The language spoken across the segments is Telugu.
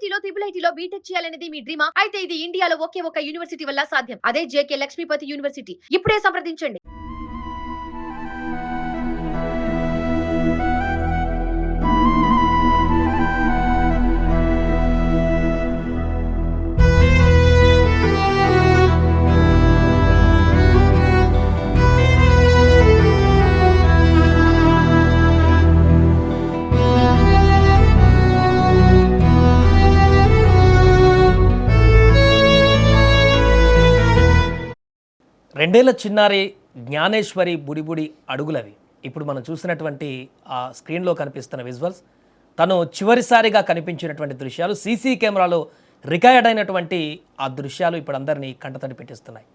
ఐఐటీలో IIITలో బీటెక్ చేయాలనేది మీ డ్రీమా? అయితే ఇది ఇండియాలో ఒకే ఒక యూనివర్సిటీ వల్ల సాధ్యం. అదే జేకే లక్ష్మీపతి యూనివర్సిటీ. ఇప్పుడే సంప్రదించండి. రెండేళ్ల చిన్నారి జ్ఞానేశ్వరి బుడిబుడి అడుగులవి ఇప్పుడు మనం చూసినటువంటి ఆ స్క్రీన్లో కనిపిస్తున్న విజువల్స్ తను చివరిసారిగా కనిపించినటువంటి దృశ్యాలు సీసీ కెమెరాలో రికార్డ్ అయినటువంటి ఆ దృశ్యాలు ఇప్పుడు అందరినీ కంటతడి పెట్టిస్తున్నాయి.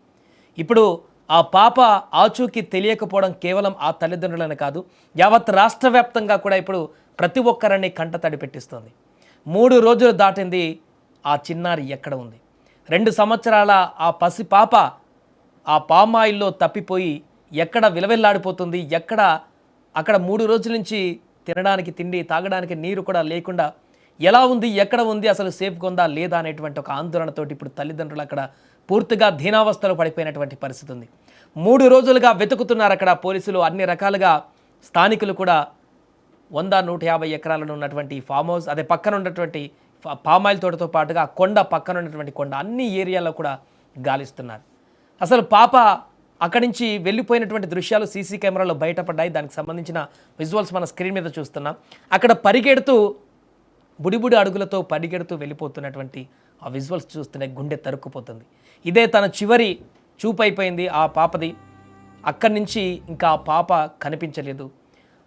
ఇప్పుడు ఆ పాప ఆచూకీ తెలియకపోవడం కేవలం ఆ తల్లిదండ్రులనే కాదు, యావత్ రాష్ట్ర వ్యాప్తంగా కూడా ఇప్పుడు ప్రతి ఒక్కరిని కంటతడి పెట్టిస్తుంది. 3 రోజులు దాటింది, ఆ చిన్నారి ఎక్కడ ఉంది? 2 సంవత్సరాల ఆ పసి పాప ఆ పామాయిల్లో తప్పిపోయి ఎక్కడ విలవెల్లాడిపోతుంది, అక్కడ 3 రోజుల నుంచి తినడానికి తిండి, తాగడానికి నీరు కూడా లేకుండా ఎలా ఉంది, ఎక్కడ ఉంది, అసలు సేఫ్గా ఉందా లేదా అనేటువంటి ఒక ఆందోళనతోటి ఇప్పుడు తల్లిదండ్రులు అక్కడ పూర్తిగా దీనావస్థలో పడిపోయినటువంటి పరిస్థితి ఉంది. 3 రోజులుగా వెతుకుతున్నారు అక్కడ పోలీసులు, అన్ని రకాలుగా స్థానికులు కూడా 100-150 ఎకరాలను ఉన్నటువంటి ఫామ్ హౌస్, అదే పక్కన ఉన్నటువంటి పామాయిల్ తోటతో పాటుగా కొండ పక్కన ఉన్నటువంటి కొండ అన్ని ఏరియాలో కూడా గాలిస్తున్నారు. అసలు పాప అక్కడి నుంచి వెళ్ళిపోయినటువంటి దృశ్యాలు సీసీ కెమెరాలో బయటపడ్డాయి. దానికి సంబంధించిన విజువల్స్ మన స్క్రీన్ మీద చూస్తున్నాం. అక్కడ పరిగెడుతూ బుడిబుడి అడుగులతో పరిగెడుతూ వెళ్ళిపోతున్నటువంటి ఆ విజువల్స్ చూస్తూనే గుండె తరుక్కుపోతుంది. ఇదే తన చివరి చూపు అయిపోయింది ఆ పాపది. అక్కడి నుంచి ఇంకా ఆ పాప కనిపించలేదు.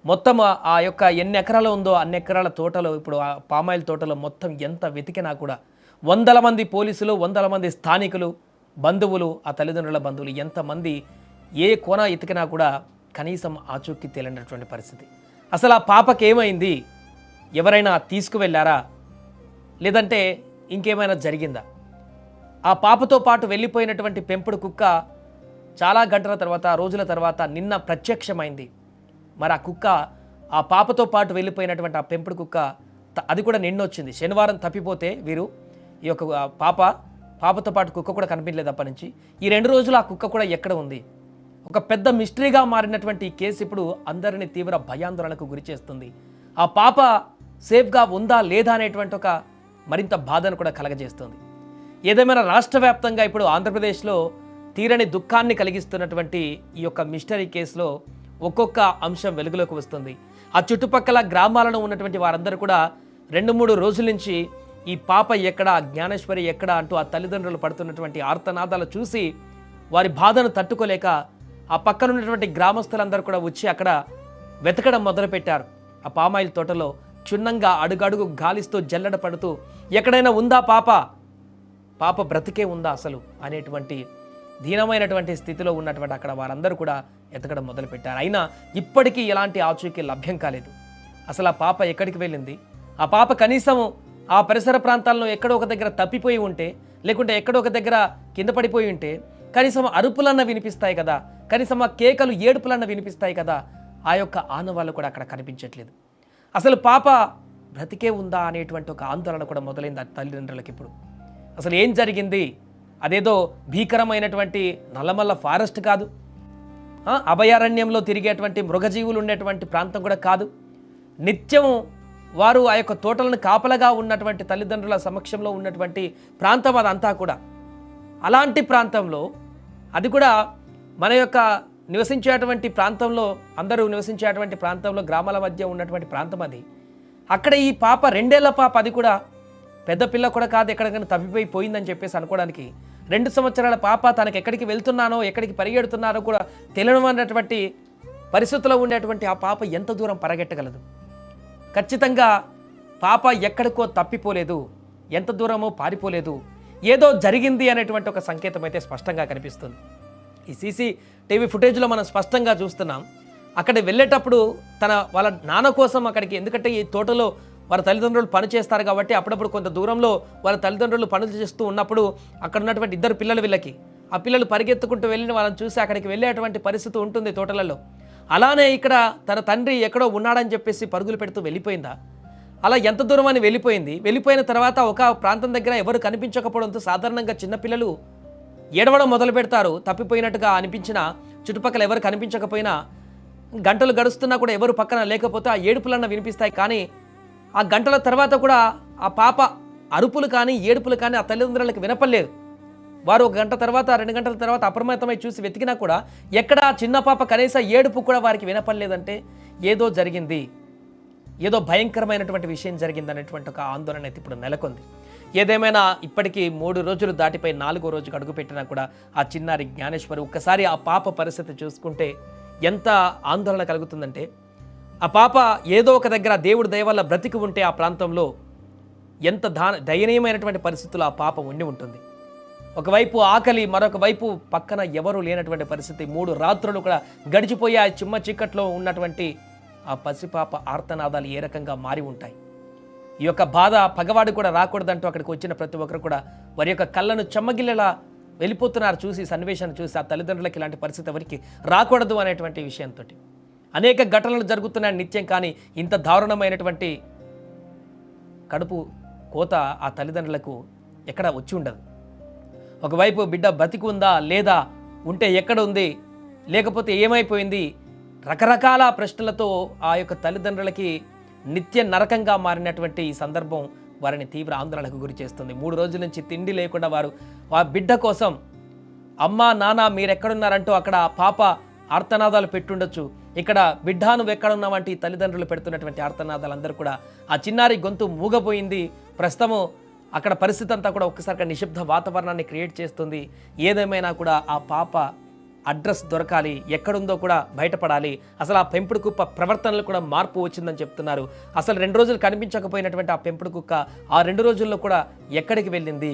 మొత్తం ఆ యొక్క ఎన్ని ఎకరాలు ఉందో అన్ని ఎకరాల తోటలో, ఇప్పుడు ఆ పామాయిల్ తోటలో మొత్తం ఎంత వెతికినా కూడా 100ల మంది పోలీసులు, 100ల మంది స్థానికులు, బంధువులు, ఆ తల్లిదండ్రుల బంధువులు ఎంతమంది ఏ కోన ఎతికినా కూడా కనీసం ఆచూకీ తేలినటువంటి పరిస్థితి. అసలు ఆ పాపకి ఏమైంది? ఎవరైనా తీసుకువెళ్ళారా, లేదంటే ఇంకేమైనా జరిగిందా? ఆ పాపతో పాటు వెళ్ళిపోయినటువంటి పెంపుడు కుక్క చాలా గంటల తర్వాత, రోజుల తర్వాత నిన్న ప్రత్యక్షమైంది. మరి ఆ కుక్క, ఆ పాపతో పాటు వెళ్ళిపోయినటువంటి ఆ పెంపుడు కుక్క, అది కూడా నిన్నొచ్చింది. శనివారం తప్పిపోతే వీరు ఈ యొక్క పాపతో పాటు కుక్క కూడా కనిపించలేదు అప్పటి నుంచి. ఈ 2 రోజులు ఆ కుక్క కూడా ఎక్కడ ఉంది? ఒక పెద్ద మిస్టరీగా మారినటువంటి ఈ కేసు ఇప్పుడు అందరినీ తీవ్ర భయాందోళనకు గురి చేస్తుంది. ఆ పాప సేఫ్గా ఉందా లేదా అనేటువంటి ఒక మరింత బాధను కూడా కలగజేస్తుంది. ఏదేమైనా రాష్ట్ర వ్యాప్తంగా ఇప్పుడు ఆంధ్రప్రదేశ్లో తీరని దుఃఖాన్ని కలిగిస్తున్నటువంటి ఈ యొక్క మిస్టరీ కేసులో ఒక్కొక్క అంశం వెలుగులోకి వస్తుంది. ఆ చుట్టుపక్కల గ్రామాలను ఉన్నటువంటి వారందరూ కూడా 2-3 రోజుల నుంచి ఈ పాప ఎక్కడ, జ్ఞానేశ్వరి ఎక్కడ అంటూ ఆ తల్లిదండ్రులు పడుతున్నటువంటి ఆర్తనాదాలు చూసి వారి బాధను తట్టుకోలేక ఆ పక్కన ఉన్నటువంటి గ్రామస్తులందరూ కూడా వచ్చి అక్కడ వెతకడం మొదలుపెట్టారు. ఆ పామాయిల్ తోటలో క్షుణ్ణంగా అడుగడుగు గాలిస్తూ జల్లెడ పడుతూ ఎక్కడైనా ఉందా పాప బ్రతికే ఉందా అసలు అనేటువంటి దీనమైనటువంటి స్థితిలో ఉన్నటువంటి అక్కడ వారందరూ కూడా ఎతకడం మొదలుపెట్టారు. అయినా ఇప్పటికీ ఎలాంటి ఆచూకీ లభ్యం కాలేదు. అసలు ఆ పాప ఎక్కడికి వెళ్ళింది? ఆ పాప కనీసం ఆ పరిసర ప్రాంతాల్లో ఎక్కడో ఒక దగ్గర తప్పిపోయి ఉంటే, లేకుంటే ఎక్కడో ఒక దగ్గర కింద పడిపోయి ఉంటే కనీసం అరుపులన్న వినిపిస్తాయి కదా, కనీసం ఆ కేకలు, ఏడుపులన్న వినిపిస్తాయి కదా. ఆ యొక్క ఆనవాళ్ళు కూడా అక్కడ కనిపించట్లేదు. అసలు పాప బ్రతికే ఉందా అనేటువంటి ఒక ఆందోళన కూడా మొదలైంది ఆ తల్లిదండ్రులకి. ఇప్పుడు అసలు ఏం జరిగింది? అదేదో భీకరమైనటువంటి నల్లమల్ల ఫారెస్ట్ కాదు, అభయారణ్యంలో తిరిగేటువంటి మృగజీవులు ఉండేటువంటి ప్రాంతం కూడా కాదు. నిత్యం వారు ఆ యొక్క తోటలను కాపలగా ఉన్నటువంటి తల్లిదండ్రుల సమక్షంలో ఉన్నటువంటి ప్రాంతం అదంతా కూడా. అలాంటి ప్రాంతంలో, అది కూడా మన యొక్క నివసించేటువంటి ప్రాంతంలో, అందరూ నివసించేటువంటి ప్రాంతంలో, గ్రామాల మధ్య ఉన్నటువంటి ప్రాంతం అది. అక్కడ ఈ పాప 2 ఏళ్ల పాప, అది కూడా పెద్ద పిల్ల కూడా కాదు, ఎక్కడికైనా తప్పిపోయిందని చెప్పేసి అనుకోవడానికి. 2 సంవత్సరాల పాప తనకు ఎక్కడికి వెళ్తున్నానో, ఎక్కడికి పరిగెడుతున్నారో కూడా తెలియడం అన్నటువంటి పరిస్థితుల్లో ఉండేటువంటి ఆ పాప ఎంత దూరం పరిగెట్టగలదు? ఖచ్చితంగా పాప ఎక్కడికో తప్పిపోలేదు, ఎంత దూరమో పారిపోలేదు, ఏదో జరిగింది అనేటువంటి ఒక సంకేతం అయితే స్పష్టంగా కనిపిస్తుంది. ఈ CCTV ఫుటేజ్లో మనం స్పష్టంగా చూస్తున్నాం. అక్కడ వెళ్ళేటప్పుడు వాళ్ళ నాన్న కోసం అక్కడికి, ఎందుకంటే ఈ తోటలో వాళ్ళ తల్లిదండ్రులు పని చేస్తారు కాబట్టి అప్పుడప్పుడు కొంత దూరంలో వాళ్ళ తల్లిదండ్రులు పనులు చేస్తూ ఉన్నప్పుడు అక్కడ ఉన్నటువంటి 2 పిల్లలు, వీళ్ళకి ఆ పిల్లలు పరిగెత్తుకుంటూ వెళ్ళిన వాళ్ళని చూసి అక్కడికి వెళ్ళేటువంటి పరిస్థితి ఉంటుంది తోటలలో. అలానే ఇక్కడ తన తండ్రి ఎక్కడో ఉన్నాడని చెప్పేసి పరుగులు పెడుతూ వెళ్ళిపోయిందా? అలా ఎంత దూరం అని వెళ్ళిపోయిన తర్వాత ఒక ప్రాంతం దగ్గర ఎవరు కనిపించకపోవడంతో సాధారణంగా చిన్నపిల్లలు ఏడవడం మొదలు పెడతారు. తప్పిపోయినట్టుగా అనిపించిన చుట్టుపక్కల ఎవరు కనిపించకపోయినా గంటలు గడుస్తున్నా కూడా ఎవరు పక్కన లేకపోతే ఆ ఏడుపులన్న వినిపిస్తాయి. కానీ ఆ గంటల తర్వాత కూడా ఆ పాప అరుపులు కానీ ఏడుపులు కానీ ఆ తల్లిదండ్రులకు వినపడలేదు. వారు 1 గంట తర్వాత 2 గంటల తర్వాత అప్రమత్తమై చూసి వెతికినా కూడా ఎక్కడ చిన్న పాప కనీస ఏడుపు కూడా వారికి వినపడలేదంటే ఏదో జరిగింది, ఏదో భయంకరమైనటువంటి విషయం జరిగింది అనేటువంటి ఒక ఆందోళన అయితే ఇప్పుడు నెలకొంది. ఏదేమైనా ఇప్పటికీ 3 రోజులు దాటిపై 4వ రోజుకు అడుగుపెట్టినా కూడా ఆ చిన్నారి జ్ఞానేశ్వరి ఒక్కసారి ఆ పాప పరిస్థితి చూసుకుంటే ఎంత ఆందోళన కలుగుతుందంటే, ఆ పాప ఏదో ఒక దగ్గర దేవుడి దయ వల్ల బ్రతికి ఉంటే ఆ ప్రాంతంలో ఎంత దయనీయమైనటువంటి పరిస్థితుల్లో ఆ పాప ఉండి ఉంటుంది. ఒకవైపు ఆకలి, మరొక వైపు పక్కన ఎవరు లేనటువంటి పరిస్థితి. 3 రాత్రులు కూడా గడిచిపోయి ఆ చిమ్మ చీకట్లో ఉన్నటువంటి ఆ పసిపాప ఆర్తనాదాలు ఏ రకంగా మారి ఉంటాయి. ఈ యొక్క బాధ పగవాడు కూడా రాకూడదంటూ అక్కడికి వచ్చిన ప్రతి ఒక్కరు కూడా వారి యొక్క కళ్ళను చెమ్మగిల్లేలా వెళ్ళిపోతున్నారు. చూసి సన్నివేశాన్ని చూసి ఆ తల్లిదండ్రులకి ఇలాంటి పరిస్థితి ఎవరికి రాకూడదు అనేటువంటి విషయంతో అనేక ఘటనలు జరుగుతున్నాయి నిత్యం. కానీ ఇంత దారుణమైనటువంటి కడుపు కోత ఆ తల్లిదండ్రులకు ఎక్కడ వచ్చి ఉండదు. ఒకవైపు బిడ్డ బతికి ఉందా లేదా, ఉంటే ఎక్కడ ఉంది, లేకపోతే ఏమైపోయింది, రకరకాల ప్రశ్నలతో ఆ యొక్క తల్లిదండ్రులకి నిత్య నరకంగా మారినటువంటి ఈ సందర్భం వారిని తీవ్ర ఆందోళనకు గురి చేస్తుంది. 3 రోజుల నుంచి తిండి లేకుండా వారు ఆ బిడ్డ కోసం అమ్మా నాన్న మీరెక్కడున్నారంటూ అక్కడ ఆ పాప ఆర్తనాదాలు పెట్టుండొచ్చు. ఇక్కడ బిడ్డ నువ్వు ఎక్కడున్నావంటే ఈ తల్లిదండ్రులు పెడుతున్నటువంటి ఆర్తనాదాలు అందరూ కూడా ఆ చిన్నారి గొంతు మూగపోయింది. ప్రస్తుతము అక్కడ పరిస్థితి అంతా కూడా ఒక్కసారిగా నిశ్శబ్ద వాతావరణాన్ని క్రియేట్ చేస్తుంది. ఏదేమైనా కూడా ఆ పాప అడ్రస్ దొరకాలి, ఎక్కడుందో కూడా బయటపడాలి. అసలు ఆ పెంపుడు కుక్క ప్రవర్తనలు కూడా మార్పు వచ్చిందని చెప్తున్నారు. అసలు 2 రోజులు కనిపించకపోయినటువంటి ఆ పెంపుడు కుక్క ఆ 2 రోజుల్లో కూడా ఎక్కడికి వెళ్ళింది?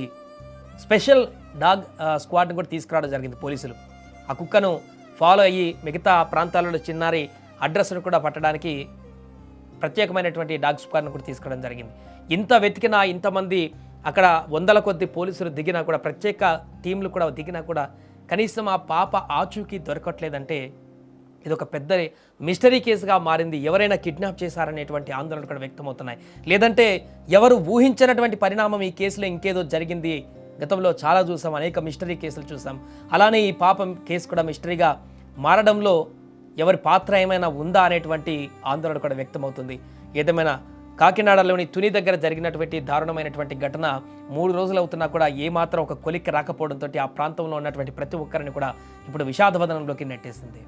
స్పెషల్ డాగ్ స్క్వాడ్ని కూడా తీసుకురావడం జరిగింది పోలీసులు. ఆ కుక్కను ఫాలో అయ్యి మిగతా ప్రాంతాలలో చిన్నారి అడ్రస్ను కూడా పట్టడానికి ప్రత్యేకమైనటువంటి డాగ్ స్క్వాడ్ను కూడా తీసుకురావడం జరిగింది. ఇంత వెతికినా, ఇంతమంది అక్కడ 100ల కొద్ది పోలీసులు దిగినా కూడా, ప్రత్యేక టీంలు కూడా దిగినా కూడా కనీసం ఆ పాప ఆచూకీ దొరకట్లేదంటే ఇది ఒక పెద్ద మిస్టరీ కేసుగా మారింది. ఎవరైనా కిడ్నాప్ చేశారనేటువంటి ఆందోళనలు కూడా వ్యక్తమవుతున్నాయి. లేదంటే ఎవరు ఊహించినటువంటి పరిణామం ఈ కేసులో ఇంకేదో జరిగింది. గతంలో చాలా చూసాం, అనేక మిస్టరీ కేసులు చూసాం. అలానే ఈ పాపం కేసు కూడా మిస్టరీగా మారడంలో ఎవరి పాత్ర ఏమైనా ఉందా అనేటువంటి ఆందోళన కూడా వ్యక్తమవుతుంది. ఏదేమైనా కాకినాడలోని తుని దగ్గర జరిగినటువంటి దారుణమైనటువంటి ఘటన 3 రోజులు అవుతున్నా కూడా ఏమాత్రం ఒక కొలిక్కి రాకపోవడంతో ఆ ప్రాంతంలో ఉన్నటువంటి ప్రతి ఒక్కరిని కూడా ఇప్పుడు విషాదవదనంలోకి నెట్టేసింది.